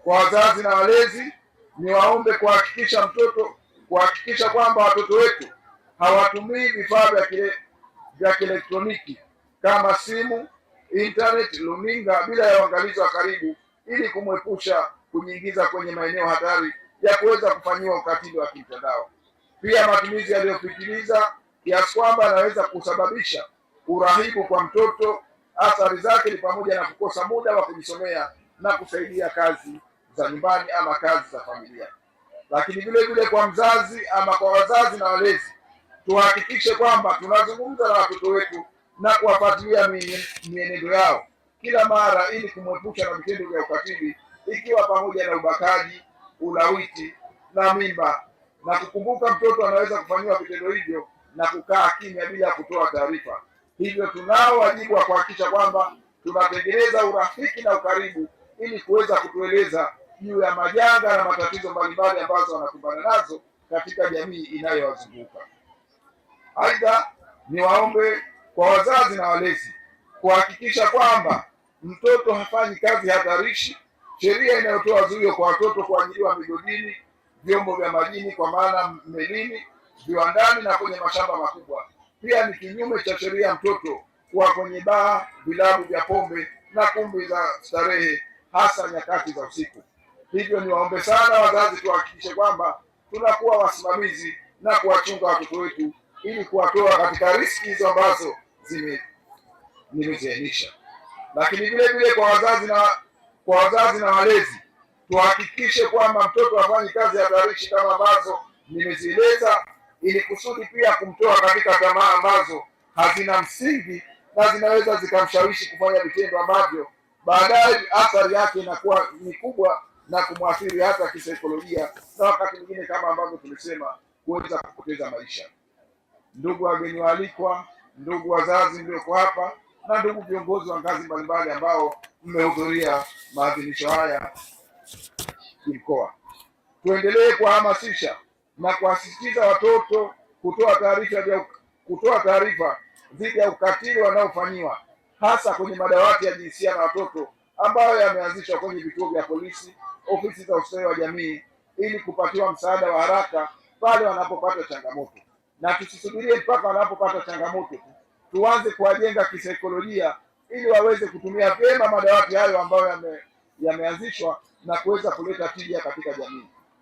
kwa wazazi na walezi, niwaombe kuhakikisha kwamba watoto wetu hawatumii vifaa vya kielektroniki kama simu, internet, luninga bila ya uangalizi wa karibu, ili kumwepusha kujiingiza kwenye maeneo hatari ya kuweza kufanyiwa ukatili wa kimtandao. Pia matumizi yaliyopitiliza kiasi kwamba yanaweza kusababisha urahibu kwa mtoto. Athari zake ni pamoja na kukosa muda wa kujisomea na kusaidia kazi za nyumbani ama kazi za familia. Lakini vile vile kwa mzazi ama kwa wazazi na walezi, tuhakikishe kwamba tunazungumza na watoto wetu na kuwafuatilia mienendo yao kila mara, ili kumwepusha na vitendo vya ukatili, ikiwa pamoja na ubakaji, ulawiti na mimba, na kukumbuka mtoto anaweza kufanyiwa vitendo hivyo na kukaa kimya bila kutoa taarifa. Hivyo tunao wajibu wa kuhakikisha kwamba tunatengeneza urafiki na ukaribu, ili kuweza kutueleza juu ya majanga na matatizo mbalimbali ambazo wanakumbana nazo katika jamii inayowazunguka. Aidha, niwaombe kwa wazazi na walezi kuhakikisha kwamba mtoto hafanyi kazi hatarishi. Sheria inayotoa zuio kwa watoto kuajiriwa migodini, vyombo vya majini kwa maana melini, viwandani na kwenye mashamba makubwa. Pia ni kinyume cha sheria mtoto kuwa kwenye baa, vilabu vya pombe na kumbi za starehe, hasa nyakati za usiku. Hivyo niwaombe sana wazazi, tuhakikishe kwamba tunakuwa wasimamizi na kuwachunga watoto wetu, ili kuwatoa katika riski hizo ambazo nimeziainisha. Lakini vile vile kwa wazazi na walezi, tuhakikishe kwamba mtoto hafanyi kazi hatarishi kama ambazo nimezieleza, ili kusudi pia kumtoa katika tamaa ambazo hazina msingi na zinaweza zikamshawishi kufanya vitendo ambavyo baadaye athari yake inakuwa ni kubwa na kumwathiri hata kisaikolojia, na wakati mwingine kama ambavyo tulisema, kuweza kupoteza maisha. Ndugu wageni waalikwa, ndugu wazazi mlioko hapa, na ndugu viongozi wa ngazi mbalimbali ambao mmehudhuria maadhimisho haya kimkoa, tuendelee kuhamasisha na kuwasisitiza watoto kutoa taarifa dhidi ya ukatili wanaofanyiwa, hasa kwenye madawati ya jinsia na watoto ambayo yameanzishwa kwenye vituo vya polisi, ofisi za ustawi wa jamii, ili kupatiwa msaada wa haraka pale wanapopata changamoto. Na tusisubirie mpaka wanapopata changamoto tuanze kuwajenga kisaikolojia, ili waweze kutumia vyema madawati hayo ambayo yameanzishwa na kuweza kuleta tija katika jamii.